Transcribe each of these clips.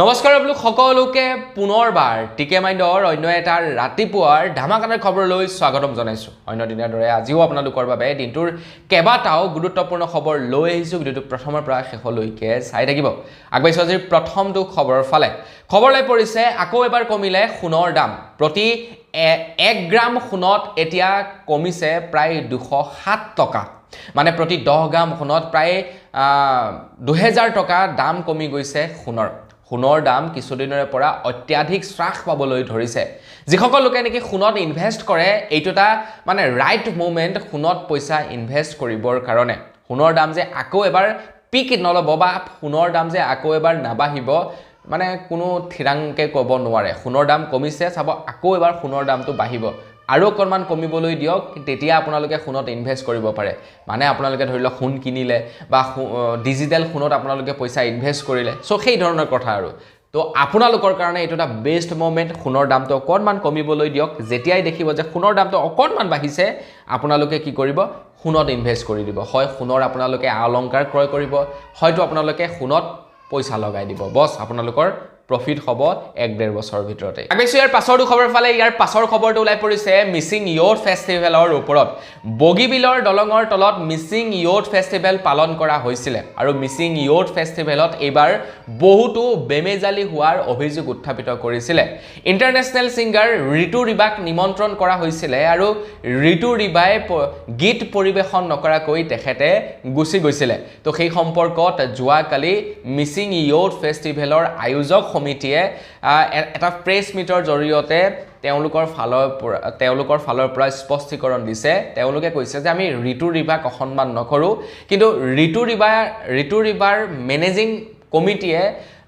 নমস্কাৰ আপোনালোক সকলোকে পুনৰবাৰ টিকে মাইণ্ডৰ অন্য এটা ৰাতিপুৱাৰ ধামাকাদাৰ খবৰলৈ স্বাগতম জনাইছো। অন্য দিনৰ দৰে আজিও আপোনালোকৰ বাবে দিনটোৰ কেইবাটাও গুৰুত্বপূৰ্ণ খবৰ লৈ আহিছো। ভিডিঅ'টো প্ৰথমৰ পৰা শেষলৈকে চাই থাকিব। আগবাইছো আজিৰ প্ৰথমটো খবৰৰ ফালে। খবৰলৈ পৰিছে আকৌ এবাৰ কমিলে সোণৰ দাম। প্ৰতি 1 গ্ৰাম সোণত এতিয়া কমিছে প্ৰায় 207 টকা। মানে প্ৰতি 10 গ্ৰাম সোণত প্ৰায় 2000 টকা দাম কমি গৈছে সোণৰ দাম কিছুদিনৰে পৰা অত্যাধিক হ্ৰাস পাবলৈ ধৰিছে। যিসকল লোকে নেকি সোণত ইনভেষ্ট কৰে এইটো এটা মানে ৰাইট মুভমেণ্ট সোণত পইচা ইনভেষ্ট কৰিবৰ কাৰণে। সোণৰ দাম যে আকৌ এবাৰ পিক নল'ব বা সোণৰ দাম যে আকৌ এবাৰ নাবাঢ়িব মানে কোনো থিৰাংকে ক'ব নোৱাৰে। সোণৰ দাম কমিছে, চাব আকৌ এবাৰ সোণৰ দামটো বাঢ়িব। আৰু অকণমান কমিবলৈ দিয়ক, তেতিয়া আপোনালোকে সোণত ইনভেষ্ট কৰিব পাৰে। মানে আপোনালোকে ধৰি লওক সোণ কিনিলে বা ডিজিটেল সোণত আপোনালোকে পইচা ইনভেষ্ট কৰিলে, চ' সেই ধৰণৰ কথা আৰু। তো আপোনালোকৰ কাৰণে এইটো এটা বেষ্ট মুভমেণ্ট। সোণৰ দামটো অকণমান কমিবলৈ দিয়ক। যেতিয়াই দেখিব যে সোণৰ দামটো অকণমান বাঢ়িছে, আপোনালোকে কি কৰিব? সোণত ইনভেষ্ট কৰি দিব। হয় সোণৰ আপোনালোকে অলংকাৰ ক্ৰয় কৰিব, হয়তো আপোনালোকে সোণত পইচা লগাই দিব। বছ আপোনালোকৰ প্ৰফিট হ'ব 1-1.5 বছৰৰ ভিতৰতে। আগবাইছো ইয়াৰ পাছৰটো খবৰ ফালে। ইয়াৰ পাছৰ খবৰটো ওলাই পৰিছে মিচিং য়ুথ ফেষ্টিভেলৰ ওপৰত। বগীবিলৰ দলঙৰ তলত মিচিং য়ুথ ফেষ্টিভেল পালন কৰা হৈছিলে আৰু মিচিং য়ুথ ফেষ্টিভেলত এইবাৰ বহুতো বেমেজালি হোৱাৰ অভিযোগ উত্থাপিত কৰিছিলে। ইণ্টাৰনেশ্যনেল ছিংগাৰ ঋতু ৰিবাক নিমন্ত্ৰণ কৰা হৈছিলে আৰু ঋতু ৰিবাই গীত পৰিৱেশন নকৰাকৈ তেখেতে গুচি গৈছিলে। তো সেই সম্পৰ্কত যোৱাকালি মিচিং য়ুথ ফেষ্টিভেলৰ আয়োজক সমিতিয়ে এটা প্ৰেছ মিটৰ জৰিয়তে তেওঁলোকৰ ফালৰ পৰা স্পষ্টীকৰণ দিছে। তেওঁলোকে কৈছে যে আমি ঋতু ৰিবাক অসন্মান নকৰোঁ, কিন্তু ঋতু ৰিবাৰ মেনেজিং কমিটিয়ে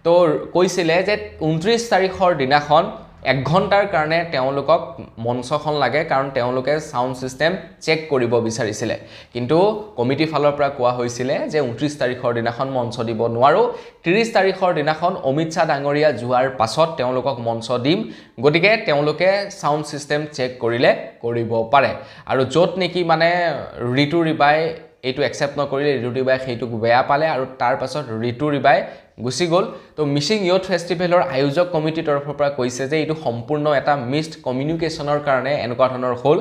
তো কৈছিলে যে 29 তাৰিখৰ দিনাখন 1 ঘণ্টাৰ কাৰণে তেওঁলোকক মঞ্চখন লাগে, কাৰণ তেওঁলোকে চাউণ্ড ছিষ্টেম চেক কৰিব বিচাৰিছিলে। কিন্তু কমিটিৰ ফালৰ পৰা কোৱা হৈছিলে যে 29 তাৰিখৰ দিনাখন মঞ্চ দিব নোৱাৰোঁ, 30 তাৰিখৰ দিনাখন অমিত শ্বাহ ডাঙৰীয়া যোৱাৰ পাছত তেওঁলোকক মঞ্চ দিম, গতিকে তেওঁলোকে চাউণ্ড ছিষ্টেম চেক কৰিলে কৰিব পাৰে। আৰু য'ত নেকি মানে ঋতু ৰিবাই এইটো একচেপ্ট নকৰিলে, ঋতু ৰিবাই সেইটোক বেয়া পালে আৰু তাৰ পাছত ঋতু ৰিবাই গুচি গ'ল। তো মিচিং য়ুথ ফেষ্টিভেলৰ আয়োজক কমিটিৰ তৰফৰ পৰা কৈছে যে এইটো সম্পূৰ্ণ এটা মিছড কমিউনিকেশ্যনৰ কাৰণে এনেকুৱা ধৰণৰ হ'ল।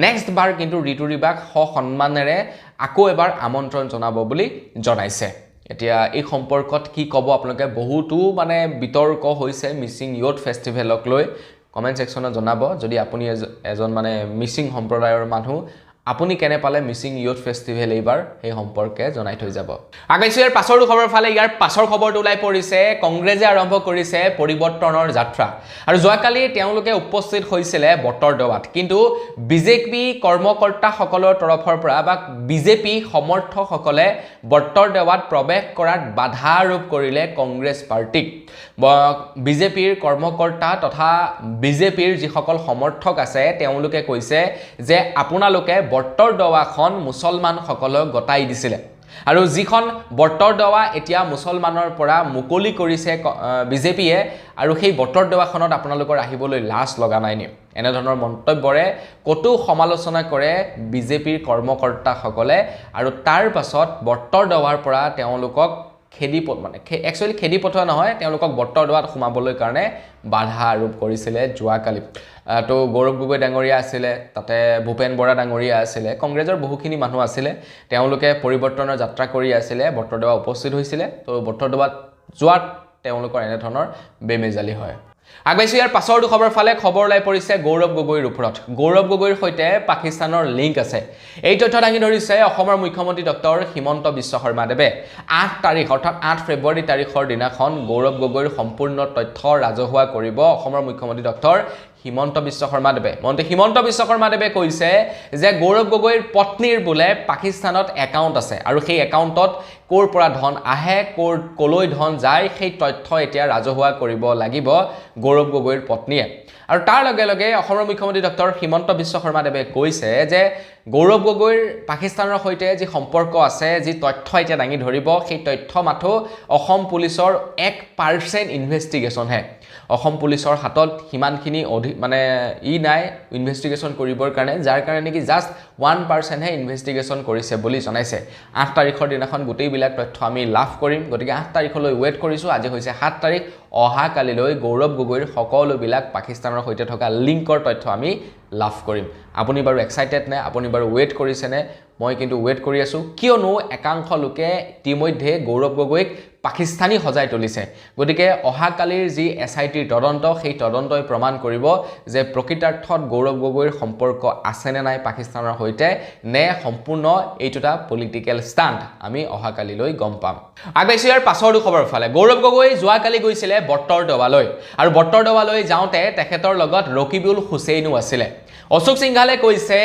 নেক্সট বাৰ কিন্তু ঋতু ৰিবাক সন্মানেৰে আকৌ এবাৰ আমন্ত্ৰণ জনাব বুলি জনাইছে। এতিয়া এই সম্পৰ্কত কি ক'ব আপোনালোকে? বহুতো মানে বিতৰ্ক হৈছে মিচিং য়ুথ ফেষ্টিভেলক লৈ। কমেণ্ট ছেকশ্যনত জনাব। যদি আপুনি এজন মানে মিচিং সম্প্ৰদায়ৰ মানুহ, আপুনি কেনে পালে মিচিং য়ুথ ফেষ্টিভেল এইবাৰ, সেই সম্পৰ্কে জনাই থৈ যাব। আগবাইছো ইয়াৰ পাছৰটো খবৰ ফালে। ইয়াৰ পাছৰ খবৰটো ওলাই পৰিছে কংগ্ৰেছে আৰম্ভ কৰিছে পৰিৱৰ্তনৰ যাত্ৰা। আৰু যোৱাকালি তেওঁলোকে উপস্থিত হৈছিলে বটৰদোৱাত, কিন্তু বিজেপি কৰ্মকৰ্তাসকলৰ তৰফৰ পৰা বা বিজেপি সমৰ্থকসকলে বটৰদোৱাত প্ৰৱেশ কৰাত বাধা আৰোপ কৰিলে কংগ্ৰেছ পাৰ্টিক। বিজেপিৰ কৰ্মকৰ্তা তথা বিজেপিৰ যিসকল সমৰ্থক আছে তেওঁলোকে কৈছে যে আপোনালোকে বটৰদোৱাখন মুছলমানসকলক গতাই দিছিলে, আৰু যিখন বটৰদোৱা এতিয়া মুছলমানৰ পৰা মুকলি কৰিছে বিজেপিয়ে, আৰু সেই বটৰদোৱাখনত আপোনালোকৰ আহিবলৈ লাজ লগা নাই নি? এনেধৰণৰ মন্তব্যৰে কটু সমালোচনা কৰে বিজেপিৰ কৰ্মকৰ্তাসকলে। আৰু তাৰ পাছত বটৰদোৱাৰ পৰা তেওঁলোকক খেদি পঠোৱা নহয়, তেওঁলোকক বটৰদোৱাত সোমাবলৈ কাৰণে বাধা আৰোপ কৰিছিলে যোৱাকালি। তো গৌৰৱ গগৈ ডাঙৰীয়া আছিলে, তাতে ভূপেন বৰা ডাঙৰীয়া আছিলে, কংগ্ৰেছৰ বহুখিনি মানুহ আছিলে। তেওঁলোকে পৰিৱৰ্তনৰ যাত্ৰা কৰি আছিলে, বটৰদোৱা উপস্থিত হৈছিলে। তো বটৰদোৱাত যোৱাত তেওঁলোকৰ এনেধৰণৰ বেমেজালি হয়। আগবাইছো ইয়াৰ পাছৰটো খবৰ ফালে। খবৰ ওলাই পৰিছে গৌৰৱ গগৈৰ ওপৰত। গৌৰৱ গগৈৰ সৈতে পাকিস্তানৰ লিংক আছে। এই তথ্য দাঙি ধৰিছে অসমৰ মুখ্যমন্ত্ৰী ডক্টৰ হিমন্ত বিশ্ব শৰ্মাদেৱে। 8 তাৰিখ অৰ্থাৎ 8 ফেব্ৰুৱাৰী তাৰিখৰ দিনাখন গৌৰৱ গগৈৰ সম্পূৰ্ণ তথ্য ৰাজহুৱা কৰিব অসমৰ মুখ্যমন্ত্ৰী ডক্টৰ হিমন্ত বিশ্ব শৰ্মাদেৱে। মন্ত্ৰী হিমন্ত বিশ্ব শৰ্মাদেৱে কৈছে যে গৌৰৱ গগৈৰ পত্নীৰ বোলে পাকিস্তানত একাউণ্ট আছে, আৰু সেই একাউণ্টত ক'ৰ পৰা ধন আহে, ক'লৈ ধন যায়, সেই তথ্য এতিয়া ৰাজহুৱা কৰিব লাগিব গৌৰৱ গগৈৰ পত্নীয়ে। আৰু তাৰ লগে লগে অসমৰ মুখ্যমন্ত্ৰী ডক্টৰ হিমন্ত বিশ্ব শৰ্মাদেৱে কৈছে যে গৌৰৱ গগৈৰ পাকিস্তানৰ সৈতে যি সম্পৰ্ক আছে, যি তথ্য এতিয়া দাঙি ধৰিব, সেই তথ্য মাথো অসম পুলিচৰ 1% ইনভেষ্টিগেশ্যনহে। অসম পুলিচৰ হাতত সিমানখিনি মানে নাই ইনভেষ্টিগেশ্যন কৰিবৰ কাৰণে, যাৰ কাৰণে নেকি জাষ্ট 1%হে ইনভেষ্টিগেশ্যন কৰিছে বুলি জনাইছে। 8 তাৰিখৰ দিনাখন গোটেইবিলাক তথ্য আমি লাভ কৰিম, গতিকে 8 তাৰিখলৈ ৱেইট কৰিছোঁ। আজি হৈছে 7 তাৰিখ, অহাকালিলৈ গৌৰৱ গগৈৰ সকলোবিলাক পাকিস্তানৰ সৈতে থকা লিংকৰ তথ্য আমি লাভ কৰিম আপুনি বাৰু এক্সাইটেড নে আপুনি বাৰু ৱেট কৰিছেনে মই কিন্তু ৱেট কৰি আছো কিয়নো একাংশ লোকে ইতিমধ্যে গৌৰৱ গগৈক পাকিস্তানী সজাই তুলিছে গতিকে অহাকালিৰ যি এছআইটিৰ তদন্ত সেই তদন্তই প্ৰমাণ কৰিব যে প্ৰকৃতাৰ্থত গৌৰৱ গগৈৰ সম্পৰ্ক আছে নে নাই পাকিস্তানৰ সৈতে নে সম্পূৰ্ণ এইটোটা পলিটিক্যাল ষ্টান্ট আমি অহাকালিলৈ গম পাম আগবাইছো ইয়াৰ পাছৰ খবৰ ফালে গৌৰৱ গগৈ যোৱাকালি গৈছিলে বট্টৰ দবালৈ আৰু বট্টৰ দবালৈ যাওঁতে তেখেতৰ লগত ৰকিবুল হুছেইনো আছিলে অশোক সিংঘালে কৈছে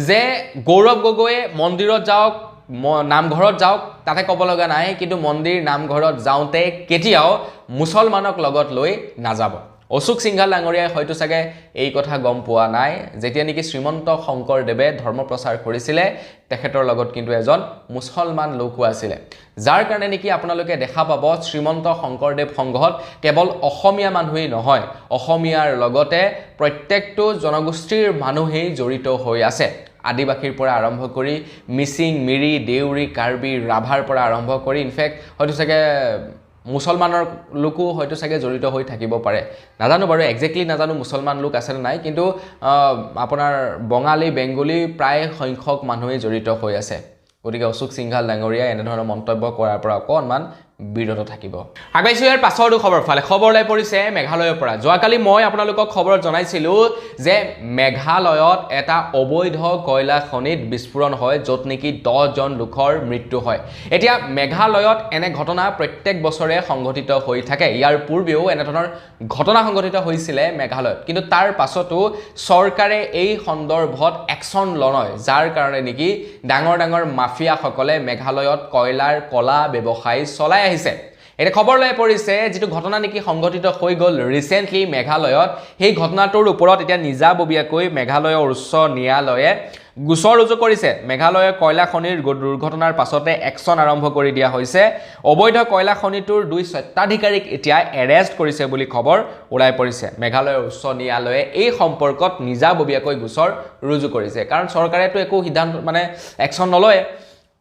যে গৌৰৱ গগৈয়ে মন্দিৰত যাওক নামঘৰত যাওক তাতে ক'ব লগা নাই কিন্তু মন্দিৰ নামঘৰত যাওঁতে কেতিয়াও মুছলমানক লগত লৈ নাযাব অশোক সিংঘাল ডাঙৰীয়াই হয়তো চাগে এই কথা গম পোৱা নাই যেতিয়া নেকি শ্ৰীমন্ত শংকৰদেৱে ধৰ্ম প্ৰচাৰ কৰিছিলে তেখেতৰ লগত কিন্তু এজন মুছলমান লোকো আছিলে যাৰ কাৰণে নেকি আপোনালোকে দেখা পাব শ্ৰীমন্ত শংকৰদেৱ সংঘত কেৱল অসমীয়া মানুহেই নহয় অসমীয়াৰ লগতে প্ৰত্যেকটো জনগোষ্ঠীৰ মানুহেই জড়িত হৈ আছে আদিবাসীৰ পৰা আৰম্ভ কৰি মিচিং মিৰি দেউৰী কাৰ্বি ৰাভাৰ পৰা আৰম্ভ কৰি ইনফেক্ট হয়তো চাগে মুছলমানৰ লোকো হয়তো চাগে জড়িত হৈ থাকিব পাৰে নাজানো বাৰু এক্স্যাক্টলি নাজানো মুছলমান লোক আছে নাই কিন্তু আপোনাৰ বঙালী বেংগলী প্ৰায় সংখ্যক মানুহে জড়িত হৈ আছে গতিকে অশোক সিংঘাল ডাঙৰীয়া এনে ধৰণৰ মন্তব্য কৰাৰ পৰা অকণমান বিৰত থাকিব আগবাইছো ইয়াৰ পাছৰ খবৰ ফালে খবৰলৈ পৰিছে মেঘালয়ৰ পৰা যোৱাকালি মই আপোনালোকক খবৰত জনাইছিলো যে মেঘালয়ত এটা অবৈধ কয়লা খনিত বিস্ফোৰণ হয় য'ত নেকি 10 জন লোকৰ মৃত্যু হয় এতিয়া মেঘালয়ত এনে ঘটনা প্ৰত্যেক বছৰে সংঘটিত হৈ থাকে ইয়াৰ পূৰ্বেও এনে ধৰণৰ ঘটনা সংঘটিত হৈছিলে মেঘালয়ত কিন্তু তাৰ পাছতো চৰকাৰে এই সন্দৰ্ভত একচন লয় যাৰ কাৰণে নেকি ডাঙৰ ডাঙৰ মাফিয়াসকলে মেঘালয়ত কয়লাৰ কলা ব্যৱসায় চলাই আহিছে এটা খবৰ লৈ পৰিছে যেটো ঘটনা নেকি সংঘটিত হৈ গল ৰিসেন্টলি মেঘালয়ত সেই ঘটনাটোৰ ওপৰত এতিয়া নিজাববীয়াকৈ মেঘালয়ৰ উচ্চ ন্যায়ালয়ে গোচৰ ৰুজু কৰিছে মেঘালয়ৰ কয়লা খনিৰ দুৰ্ঘটনাৰ পাছতে একচন আৰম্ভ কৰি দিয়া হৈছে অবৈধ কয়লা খনিটোৰ দুই স্বত্বাধিকাৰীক এতিয়া এৰেষ্ট কৰিছে বুলি খবৰ ওলাই পৰিছে মেঘালয়ৰ উচ্চ ন্যায়ালয়ে এই সম্পৰ্কত নিজাববীয়াকৈ গোচৰ ৰুজু কৰিছে কাৰণ চৰকাৰেটো একো সিদ্ধান্ত মানে একচন নলয়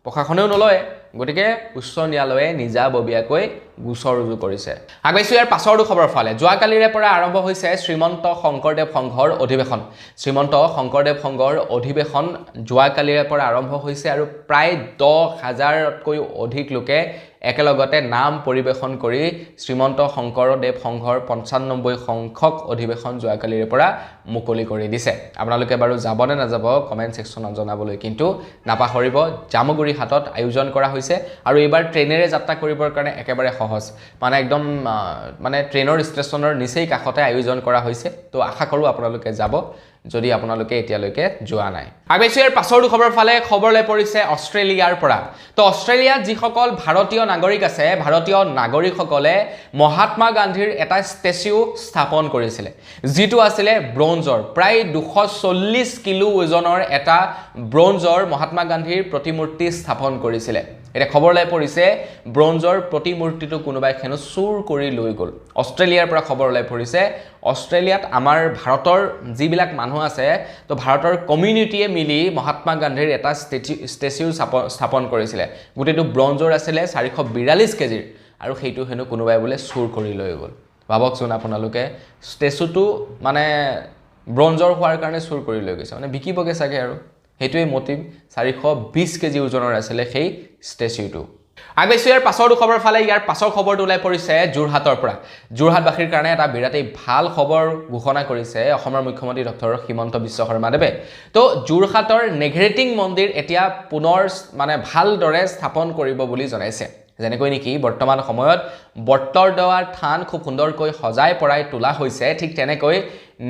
প্ৰশাসনেও নলয় গতিকে উচ্চ ন্যায়ালয়ে নিজাববীয়াকৈ গোচৰ ৰুজু কৰিছে আগবাইছো ইয়াৰ পাছৰ খবৰ ফালে যোৱাকালিৰে পৰা আৰম্ভ হৈছে শ্ৰীমন্ত শংকৰদেৱ সংঘৰ অধিৱেশন শ্ৰীমন্ত শংকৰদেৱ সংঘৰ অধিৱেশন যোৱাকালিৰে পৰা আৰম্ভ হৈছে আৰু প্ৰায় 10,000তকৈ অধিক লোকে একেলগতে নাম পৰিবেশন কৰি শ্ৰীমন্ত শংকৰদেৱ সংঘৰ 95 সংখ্যক অধিৱেশন যোৱাকালিৰে পৰা মুকলি কৰি দিছে আপোনালোকে বাৰু যাবনে নাযাব কমেন্ট সেকশনত জনাবলৈ কিন্তু নাপাহৰিব জামুগুৰি হাটত আয়োজন কৰা হৈছে আৰু এবাৰ ট্ৰেইনেৰে যাত্ৰা কৰিবৰ কাৰণে একেবাৰে সহজ মানে একদম মানে ট্ৰেইনৰ ষ্টেচনৰ নিচেই কাষতে আয়োজন কৰা হৈছে তো আশা কৰো আপোনালোকে যাব যদি আপোনালোকে এতিয়ালৈকে যোৱা নাই আগবাইছো ইয়াৰ পাছৰ খবৰ ফালে খবৰলৈ পৰিছে অষ্ট্ৰেলিয়াৰ পৰা তো অষ্ট্ৰেলিয়াত যিসকল ভাৰতীয় নাগৰিক আছে ভাৰতীয় নাগৰিকসকলে মহাত্মা গান্ধীৰ এটা ষ্টেচু স্থাপন কৰিছিল যিটো আছিল ব্ৰঞ্জৰ প্ৰায় 240 কিলো ওজনৰ এটা ব্ৰঞ্জৰ মহাত্মা গান্ধীৰ প্ৰতিমূৰ্তি স্থাপন কৰিছিল এটা খবৰলৈ পৰিছে ব্ৰঞ্জৰ প্ৰতিমূৰ্তিটো কোনোবাই খেনো চুৰ কৰি লৈ গল অষ্ট্ৰেলিয়াৰ পৰা খবৰলৈ পৰিছে অষ্ট্ৰেলিয়াত আমাৰ ভাৰতৰ যিবিলাক মানুহ আছে তো ভাৰতৰ কমিউনিটিয়ে মিলি মহাত্মা গান্ধীৰ এটা ষ্টেচু স্থাপন কৰিছিল গুটেটো ব্ৰঞ্জৰ আছিল 442 কেজিৰ আৰু সেইটো হেনো কোনোবাই বোলে চুৰ কৰি লৈ গল ভাবকচোন আপোনালোকে ষ্টেচুটো মানে ব্ৰঞ্জৰ হোৱাৰ কাৰণে চুৰ কৰি লৈ গৈছে মানে বিকিবগে চাগে আৰু হেতুৱে মোটিভ 420 কেজি ওজনৰ আছিল সেই ষ্টেচুটো আগবাইছো ইয়াৰ পাছৰ খবৰ ফালে ইয়াৰ পাছৰ খবৰটো ওলাই পৰিছে যোৰহাটৰ পৰা যোৰহাটবাসীৰ কাৰণে এটা বিৰাটেই ভাল খবৰ ঘোষণা কৰিছে অসমৰ মুখ্যমন্ত্ৰী ডক্টৰ হিমন্ত বিশ্ব শৰ্মাদেৱে তো যোৰহাটৰ নেঘেৰিটিং মন্দিৰ এতিয়া পুনৰ মানে ভালদৰে স্থাপন কৰিব বুলি জনাইছে যেনেকৈ নেকি বৰ্তমান সময়ত বট্টৰদৱাৰ থান খুব সুন্দৰকৈ সজাই পৰাই তোলা হৈছে ঠিক তেনেকৈ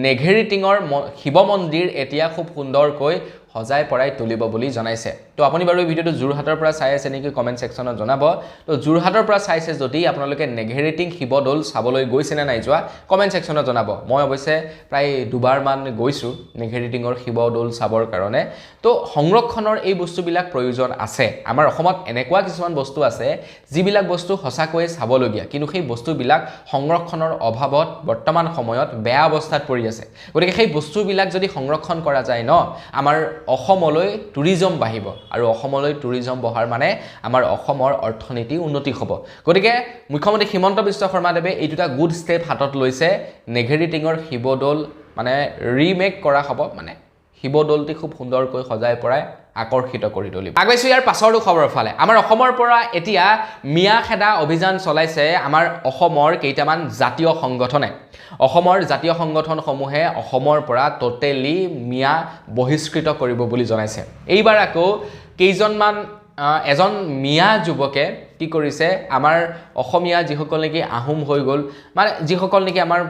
নেঘেৰিটিঙৰ শিৱ মন্দিৰ এতিয়া খুব সুন্দৰকৈ সজাই পৰাই তুলিব বুলি জনাইছে তো আপুনি বাৰু এই ভিডিওটো যোৰহাটৰ পৰা চাই আছে নেকি কমেন্ট সেকশনত জনাব তো যোৰহাটৰ পৰা চাইছে যদি আপোনালোকে নেঘেৰিটিং শিৱদৌল চাবলৈ গৈছে নে নাই যোৱা কমেন্ট সেকশনত জনাব মই অৱশ্যে প্ৰায় দুবাৰ মান গৈছো নেঘেৰিটিঙৰ শিৱদৌল চাবৰ কাৰণে তো সংৰক্ষণৰ এই বস্তুবিলাক প্ৰয়োজন আছে আমাৰ অসমত এনেকুৱা কিছুমান বস্তু আছে যিবিলাক বস্তু হসাকৈ চাবলগীয়া কিন্তু সেই বস্তুবিলাক সংৰক্ষণৰ অভাৱত বৰ্তমান সময়ত বেয়া অৱস্থাত পৰি আছে গতিকে সেই বস্তুবিলাক যদি সংৰক্ষণ কৰা যায় ন আমাৰ অসমলৈ টুৰিজম বাঢ়িব আৰু অসমলৈ টুৰিজম বঢ়াৰ মানে আমাৰ অসমৰ অৰ্থনীতি উন্নতি হ'ব গতিকে মুখ্যমন্ত্ৰী হিমন্ত বিশ্ব শৰ্মাদেৱে এই দুটা গুড ষ্টেপ হাতত লৈছে নেঘেৰিটিঙৰ শিৱদৌল মানে ৰিমেক কৰা হ'ব মানে শিৱদৌলটি খুব সুন্দৰকৈ সজাই পৰাই আকৰ্ষিত কৰি তুলিব আগবাইছোঁ ইয়াৰ পাছৰটো খবৰৰ ফালে আমাৰ অসমৰ পৰা এতিয়া মিয়া খেদা অভিযান চলাইছে আমাৰ অসমৰ কেইটামান জাতীয় সংগঠনে অসমৰ জাতীয় সংগঠনসমূহে অসমৰ পৰা টোটেলি মিয়া বহিষ্কৃত কৰিব বুলি জনাইছে এইবাৰ আকৌ কেইজনমান এজন মিয়া যুৱকে কি কৰিছে আমাৰ অসমীয়া যিসকল নেকি আহোম হৈ গ'ল মানে যিসকল নেকি আমাৰ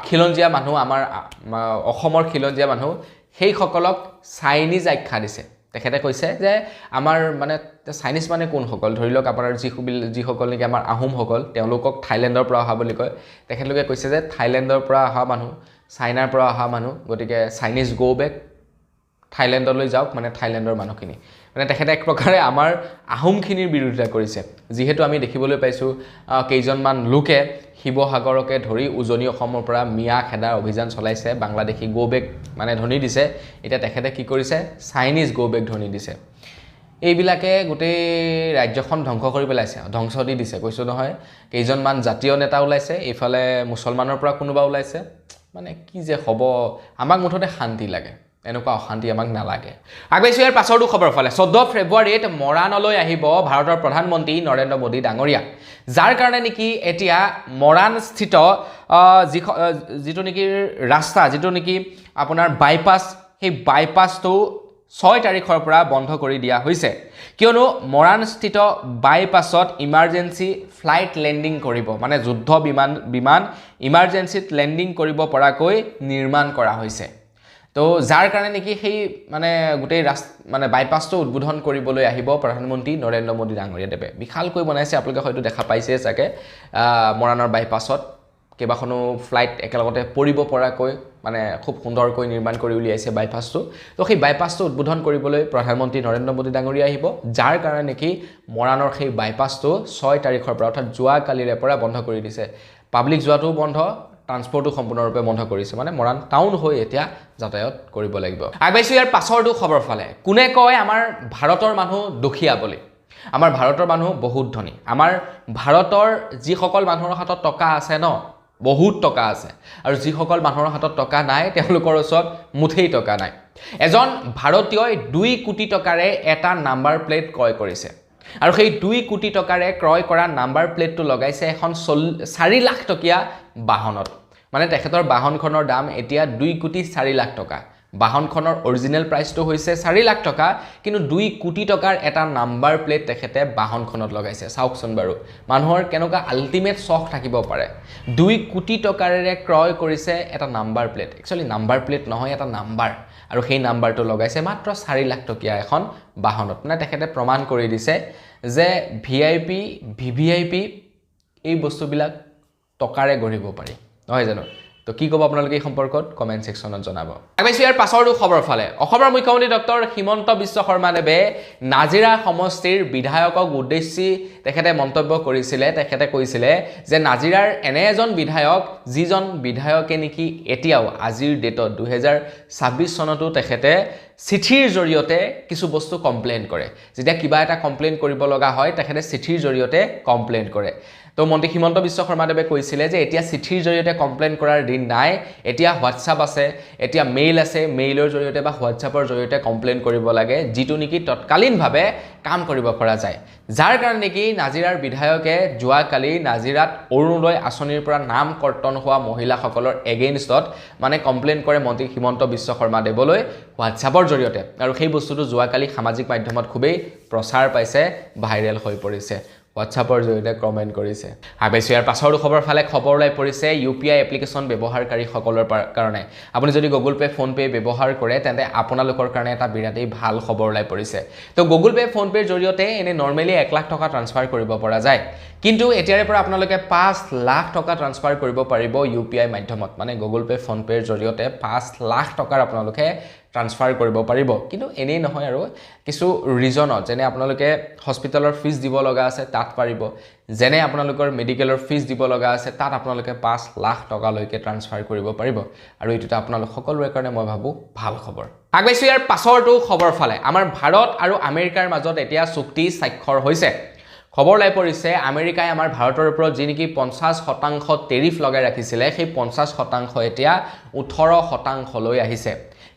খিলঞ্জীয়া মানুহ আমাৰ অসমৰ খিলঞ্জীয়া মানুহ সেইসকলক চাইনিজ আখ্যা দিছে তেখেতে কৈছে যে আমাৰ মানে চাইনিজ মানে কোনসকল ধৰি লওক আপোনাৰ যিসকল নেকি আমাৰ আহোমসকল তেওঁলোকক থাইলেণ্ডৰ পৰা অহা বুলি কয় তেখেতলোকে কৈছে যে থাইলেণ্ডৰ পৰা অহা মানুহ চাইনাৰ পৰা অহা মানুহ গতিকে চাইনিজ গো বেক থাইলেণ্ডলৈ যাওক মানে থাইলেণ্ডৰ মানুহখিনি মানে তেখেতে এক প্ৰকাৰে আমাৰ আহোমখিনিৰ বিৰোধিতা কৰিছে যিহেতু আমি দেখিবলৈ পাইছোঁ কেইজনমান লোকে শিৱসাগৰকে ধৰি উজনি অসমৰ পৰা মিয়া খেদাৰ অভিযান চলাইছে বাংলাদেশী গো বেক মানে ধ্বনি দিছে এতিয়া তেখেতে কি কৰিছে চাইনিজ গো বেক ধ্বনি দিছে এইবিলাকে গোটেই ৰাজ্যখন ধ্বংস কৰি পেলাইছে ধ্বংস দি দিছে কৈছোঁ নহয় কেইজনমান জাতীয় নেতা ওলাইছে এইফালে মুছলমানৰ পৰা কোনোবা ওলাইছে মানে কি যে হ'ব আমাক মুঠতে শান্তি লাগে এনেকুৱা অশান্তি আমাক নালাগে আগবাইছোঁ ইয়াৰ পাছৰটো খবৰ ফালে 14 ফেব্ৰুৱাৰীত মৰাণলৈ আহিব ভাৰতৰ প্ৰধানমন্ত্ৰী নৰেন্দ্ৰ মোদী ডাঙৰীয়া যাৰ কাৰণে নেকি এতিয়া মৰাণস্থিত যিটো নেকি ৰাস্তা যিটো নেকি আপোনাৰ বাইপাছ সেই বাইপাছটো 6 তাৰিখৰ পৰা বন্ধ কৰি দিয়া হৈছে কিয়নো মৰাণস্থিত বাইপাছত ইমাৰ্জেঞ্চি ফ্লাইট লেণ্ডিং কৰিব মানে যুদ্ধ বিমান ইমাৰ্জেঞ্চিত লেণ্ডিং কৰিব পৰাকৈ নিৰ্মাণ কৰা হৈছে তো যাৰ কাৰণে নেকি সেই মানে গোটেই মানে বাইপাছটো উদ্বোধন কৰিবলৈ আহিব প্ৰধানমন্ত্ৰী নৰেন্দ্ৰ মোদী ডাঙৰীয়াদেৱে বিশালকৈ বনাইছে আপোনালোকে হয়তো দেখা পাইছে চাগে মৰাণৰ বাইপাছত কেইবাখনো ফ্লাইট একেলগতে পৰিব পৰাকৈ মানে খুব সুন্দৰকৈ নিৰ্মাণ কৰি উলিয়াইছে বাইপাছটো তো সেই বাইপাছটো উদ্বোধন কৰিবলৈ প্ৰধানমন্ত্ৰী নৰেন্দ্ৰ মোদী ডাঙৰীয়া আহিব যাৰ কাৰণে নেকি মৰাণৰ সেই বাইপাছটো 6 তাৰিখৰ পৰা অৰ্থাৎ যোৱাকালিৰে পৰা বন্ধ কৰি দিছে পাব্লিক যোৱাটো বন্ধ ট্ৰান্সপৰ্টটো সম্পূৰ্ণৰূপে বন্ধ কৰিছে মানে মৰাণ টাউন হৈ এতিয়া যাতায়াত কৰিব লাগিব আগবাইছোঁ ইয়াৰ পাছৰটো খবৰ ফালে কোনে কয় আমাৰ ভাৰতৰ মানুহ দুখীয়া বুলি আমাৰ ভাৰতৰ মানুহ বহুত ধনী আমাৰ ভাৰতৰ যিসকল মানুহৰ হাতত টকা আছে ন বহুত টকা আছে আৰু যিসকল মানুহৰ হাতত টকা নাই তেওঁলোকৰ ওচৰত মুঠেই টকা নাই এজন ভাৰতীয়ই 2 কোটি টকাৰে এটা নাম্বাৰ প্লেট ক্ৰয় কৰিছে আৰু সেই 2 কোটি টকাৰে ক্ৰয় কৰা নাম্বাৰ প্লেটটো লগাইছে এখন 4 লাখ টকীয়া বাহনত মানে তেখেতৰ বাহনখনৰ দাম এতিয়া 2 কোটি 4 লাখ টকা বাহনখনৰ অৰিজিনেল প্ৰাইচটো হৈছে 4 লাখ টকা কিন্তু 2 কোটি টকাৰ এটা নাম্বাৰ প্লেট তেখেতে বাহনখনত লগাইছে চাওকচোন বাৰু মানুহৰ কেনেকুৱা আল্টিমেট চখ থাকিব পাৰে 2 কোটি টকাৰে ক্ৰয় কৰিছে এটা number plate actually number plate নহয় এটা নাম্বাৰ আৰু সেই নাম্বাৰটো লগাইছে মাত্ৰ 4 লাখ টকীয়া এখন বাহনত মানে তেখেতে প্ৰমাণ কৰি দিছে যে ভিআইপি ভিভিআইপি এই বস্তুবিলাক টকাৰে গঢ়িব পাৰি নহয় জানো তো কি ক'ব আপোনালোকে এই সম্পৰ্কত কমেন্ট সেকশনত জনাব আগবাইছোঁ ইয়াৰ পাছৰটো খবৰ ফালে অসমৰ মুখ্যমন্ত্ৰী ডক্টৰ হিমন্ত বিশ্ব শৰ্মাদেৱে নাজিৰা সমষ্টিৰ বিধায়কক উদ্দেশ্যি তেখেতে মন্তব্য কৰিছিলে তেখেতে কৈছিলে যে নাজিৰাৰ এনে এজন বিধায়ক যিজন বিধায়কে নেকি এতিয়াও আজিৰ ডেটত 2026 চনতো তেখেতে চিঠিৰ জৰিয়তে কিছু বস্তু কমপ্লেইন কৰে যেতিয়া কিবা এটা কমপ্লেইন কৰিব লগা হয় তেখেতে চিঠিৰ জৰিয়তে কমপ্লেইন কৰে তো মন্ত্ৰী হিমন্ত বিশ্ব শৰ্মাদেৱে কৈছিলে যে এতিয়া চিঠিৰ জৰিয়তে কমপ্লেইন কৰাৰ দিন নাই এতিয়া হোৱাটছআপ আছে এতিয়া মেইল আছে মেইলৰ জৰিয়তে বা হোৱাটছআপৰ জৰিয়তে কমপ্লেইন কৰিব লাগে যিটো নেকি তৎকালীনভাৱে কাম কৰিব পৰা যায় যাৰ কাৰণে নেকি নাজিৰাৰ বিধায়কে যোৱাকালি নাজিৰাত অৰুণোদয় আঁচনিৰ পৰা নাম কৰ্তন হোৱা মহিলাসকলৰ এগেইনষ্টত মানে কমপ্লেইন কৰে মন্ত্ৰী হিমন্ত বিশ্ব শৰ্মাদেৱলৈ হোৱাটছআপৰ জৰিয়তে আৰু সেই বস্তুটো যোৱাকালি সামাজিক মাধ্যমত খুবেই প্ৰচাৰ পাইছে ভাইৰেল হৈ পৰিছে হোৱাটছআপৰ জৰিয়তে কমেন্ট কৰিছে আগবাইছোঁ ইয়াৰ পাছৰটো খবৰ ফালে খবৰ ওলাই পৰিছে ইউপিআই এপ্লিকেশ্যন ব্যৱহাৰকাৰীসকলৰ কাৰণে আপুনি যদি গুগল পে ফোন পে ব্যৱহাৰ কৰে তেন্তে আপোনালোকৰ কাৰণে এটা বিৰাটেই ভাল খবৰ ওলাই পৰিছে তো গুগল পে ফোন পেৰ জৰিয়তে এনে নৰ্মেলি 1 লাখ টকা ট্ৰান্সফাৰ কৰিব পৰা যায় কিন্তু এতিয়াৰে পৰা আপোনালোকে 5 লাখ টকা ট্ৰান্সফাৰ কৰিব পাৰিব ইউপিআই মাধ্যমত মানে গুগল পে ফোন পেৰ জৰিয়তে 5 লাখ টকাৰ আপোনালোকে ট্ৰান্সফাৰ কৰিব পাৰিব কিন্তু এনেই নহয় আৰু কিছু ৰিজনত যেনে আপোনালোকে হস্পিটেলৰ ফিজ দিব লগা আছে তাত পাৰিব যেনে আপোনালোকৰ মেডিকেলৰ ফিজ দিব লগা আছে তাত আপোনালোকে 5 লাখ টকালৈকে ট্ৰান্সফাৰ কৰিব পাৰিব আৰু এইটো আপোনালোক সকলোৰে কাৰণে মই ভাবো ভাল খবৰ আগবাইছো ইয়াৰ পাছৰটো খবৰ ফালে আমাৰ ভাৰত আৰু আমেৰিকাৰ মাজত এতিয়া চুক্তি স্বাক্ষৰ হৈছে খবৰ লাই পৰিছে আমেৰিকাই আমাৰ ভাৰতৰ ওপৰত যি নেকি 50% টেৰিফ লগাই ৰাখিছিলে সেই 50% এতিয়া 18% লৈ আহিছে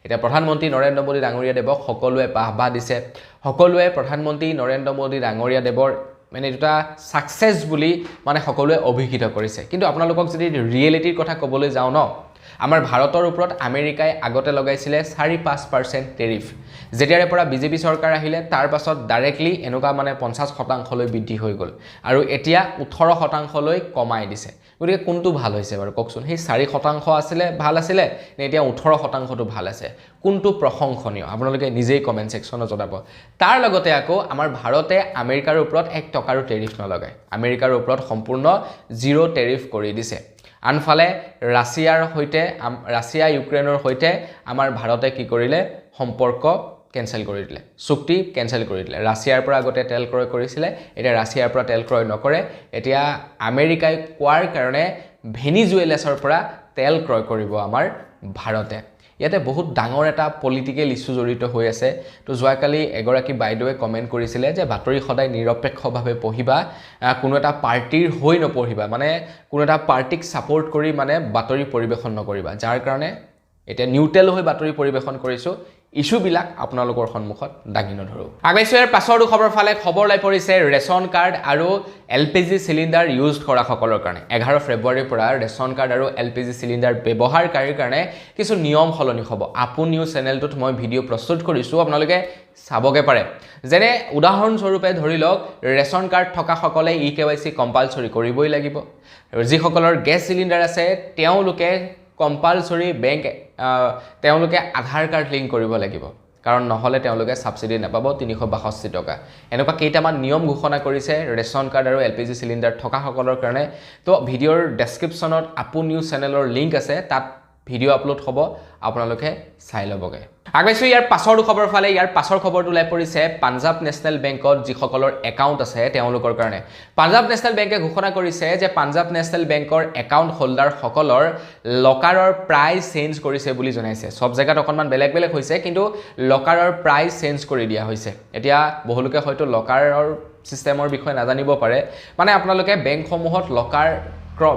এতিয়া প্ৰধানমন্ত্ৰী নৰেন্দ্ৰ মোদী ডাঙৰীয়া দেৱক সকলোৱে বাহবা দিছে সকলোৱে প্ৰধানমন্ত্ৰী নৰেন্দ্ৰ মোদী ডাঙৰীয়া দেৱৰ মানে এটা সাকসেস বুলি মানে সকলোৱে অভিহিত কৰিছে কিন্তু আপোনালোকক যদি ৰিয়েলিটিৰ কথা ক'বলৈ যাও ন আমাৰ ভাৰতৰ ওপৰত আমেৰিকাই আগতে লগাইছিলে 4-5% টেৰিফ যেতিয়াৰে পৰা বিজেপি চৰকাৰ আহিলে তাৰ পাছত ডাইৰেক্টলি এনেকুৱা মানে 50% লৈ বৃদ্ধি হৈ গল আৰু এতিয়া 18% লৈ কমাই দিছে গতিকে কোনটো ভাল হৈছে বাৰু কওকচোন সেই 4% আছিল ভাল আছিল নে এতিয়া 18%টো ভাল আছে কোনটো প্ৰশংসনীয় আপোনালোকে নিজেই কমেন্ট সেকশনত জনাব তাৰ লগতে আকৌ আমাৰ ভাৰতে আমেৰিকাৰ ওপৰত 1 টকাৰো টেৰিফ নলগায় আমেৰিকাৰ ওপৰত সম্পূৰ্ণ জিৰো টেৰিফ কৰি দিছে আনফালে ৰাছিয়া ইউক্ৰেইনৰ হৈতে আমাৰ ভাৰতে কি কৰিলে সম্পৰ্ক কেনসেল কৰি দিলে চুক্তি কেনসেল কৰি দিলে ৰাছিয়াৰ পৰা আগতে তেল ক্ৰয় কৰিছিল এতিয়া ৰাছিয়াৰ পৰা তেল ক্ৰয় নকৰে এতিয়া আমেৰিকাই কোৱাৰ কাৰণে ভেনিজুৱেলাছৰ পৰা তেল ক্ৰয় কৰিব আমাৰ ভাৰতে ইয়াতে বহুত ডাঙৰ এটা পলিটিক্যাল ইস্যু জড়িত হৈ আছে তো যোৱাকালি এগৰাকী বাইদেৱে কমেন্ট কৰিছিল যে বাতৰি সদায় নিৰপেক্ষভাৱে পঢ়িবা কোনো এটা পাৰ্টিৰ হৈ নপঢ়িবা মানে কোনো এটা পাৰ্টিক সাপোৰ্ট কৰি মানে বাতৰি পৰিবেশন নকৰিবা যাৰ কাৰণে এটা নিউট্ৰেল হৈ বাতৰি পৰিবেশন কৰিছো ইস্যু বিলাক আপোনালোকৰ সন্মুখত দাঙি নধৰো আগবাইছো ইয়াৰ পাছৰ খবৰ ফালে খবৰ লাই পৰিছে ৰেশন কাৰ্ড আৰু এলপিজি সিলিন্ডাৰ ইউজ কৰা সকলৰ কাৰণে 11 ফেব্ৰুৱাৰীৰ পৰা ৰেশন কাৰ্ড আৰু এলপিজি সিলিন্ডাৰ ব্যৱহাৰকাৰীৰ কাৰণে কিছু নিয়ম সলনি হ'ব আপু নিউজ চেনেলটোত মই ভিডিও প্ৰস্তুত কৰিছো আপোনালোকে চাবগে পাৰে যেনে উদাহৰণ স্বৰূপে ধৰি লওক ৰেশন কাৰ্ড থকা সকলে ইকেৱাইসি কম্পালসৰি কৰিবই লাগিব যি সকলৰ গেছ সিলিন্ডাৰ আছে তেওঁলোকে কম্পালসৰি বেংক তেওঁলোকে আধাৰ কাৰ্ড লিংক কৰিব লাগিব কাৰণ নহলে তেওঁলোকে সাবসিডি নাপাব 362 টকা এনেকুৱা কেইটামান নিয়ম ঘোষণা কৰিছে ৰেশন কাৰ্ড আৰু এলপিজি সিলিন্ডাৰ থকা সকলৰ কাৰণে তো ভিডিওৰ ডেসক্ৰিপচনত আপু নিউজ চেনেলৰ লিংক আছে তাত ভিডিও আপলোড হ'ব আপোনালোকে চাই লবগে আগবাইছো ইয়াৰ পাছৰ খবৰ ফালে ইয়াৰ পাছৰ খবৰটো লাই পৰিছে পাঞ্জাব নেশনেল বেংকত যি সকলৰ একাউণ্ট আছে তেওঁলোকৰ কাৰণে পাঞ্জাব নেশনেল বেংকে ঘোষণা কৰিছে যে পাঞ্জাব নেশনেল বেংকৰ একাউণ্ট হোল্ডাৰ সকলৰ লকাৰৰ প্ৰাইস চেঞ্জ কৰিছে বুলি জনাইছে সব জায়গাত অকনমান বেলেগ বেলেগ হৈছে কিন্তু লকাৰৰ প্ৰাইস চেঞ্জ কৰি দিয়া হৈছে এতিয়া বহুলোকে হয়তো লকাৰৰ সিস্টেমৰ বিষয়ে নাজানিব পাৰে মানে আপোনালোকে বেংকসমূহত লকাৰ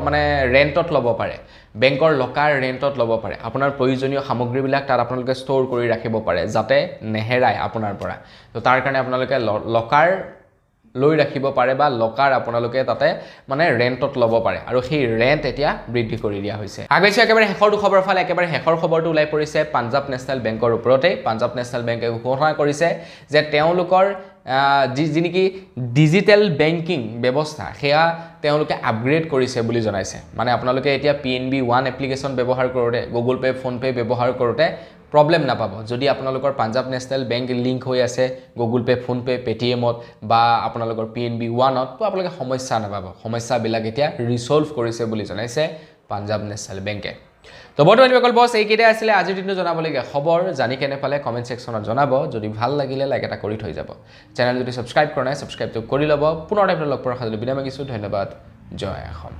মানে ৰেন্টত লব পাৰে বেংকৰ লকাৰ ৰেন্টত লব পাৰে আপোনাৰ প্ৰয়োজনীয় সামগ্ৰীবিলাক তাত আপোনালোকে ষ্টৰ কৰি ৰাখিব পাৰে যাতে নেহেৰাই আপোনাৰ পৰা তো তাৰ কাৰণে আপোনালোকে লকাৰ লৈ ৰাখিব পাৰে বা লকাৰ আপোনালোকে তাতে মানে ৰেন্টত লব পাৰে আৰু সেই ৰেন্ট এতিয়া বৃদ্ধি কৰি দিয়া হৈছে আগবাইছে একেবাৰে হেখৰ খবৰ ফালে একেবাৰে হেখৰ খবৰটো ওলাই পৰিছে পাঞ্জাব নেশনেল বেংকৰ ওপৰতে পাঞ্জাব নেশনেল বেংকে ঘোষণা কৰিছে যে তেওঁলোকৰ যি নেকি ডিজিটেল বেংকিং ব্যৱস্থা হেয়া তেওঁলোকে আপগ্ৰেড কৰিছে বুলি জনাইছে মানে আপোনালোকে এতিয়া PNB One এপ্লিকেশন ব্যৱহাৰ কৰোতে গুগল পে ফোন পে ব্যৱহাৰ কৰোতে প্ৰবলেম নাপাব যদি আপোনালোকৰ পাঞ্জাব নেশনেল বেংক লিংক হৈ আছে গুগল পে ফোন পে পেটিএমত বা আপোনালোকৰ PNB One তো আপোনালোকে সমস্যা নাপাব সমস্যাবিলাক এতিয়া ৰিসলভ কৰিছে বুলি জনাইছে পাঞ্জাব নেশনেল বেংকে তো বৰ্তমান বিকল্প এইকেইটা আছিলে আজিৰ দিনটো জনাবলগীয়া খবৰ জানি কেনে পালে কমেন্ট সেকশনত জনাব যদি ভাল লাগিলে লাইক এটা কৰি থৈ যাব চেনেল যদি সাবস্ক্ৰাইব কৰা নাই সাবস্ক্ৰাইবটো কৰি লব পুনৰ এটা লগ পোৱাৰ খালি বিনা মাগিছো ধন্যবাদ জয় অসম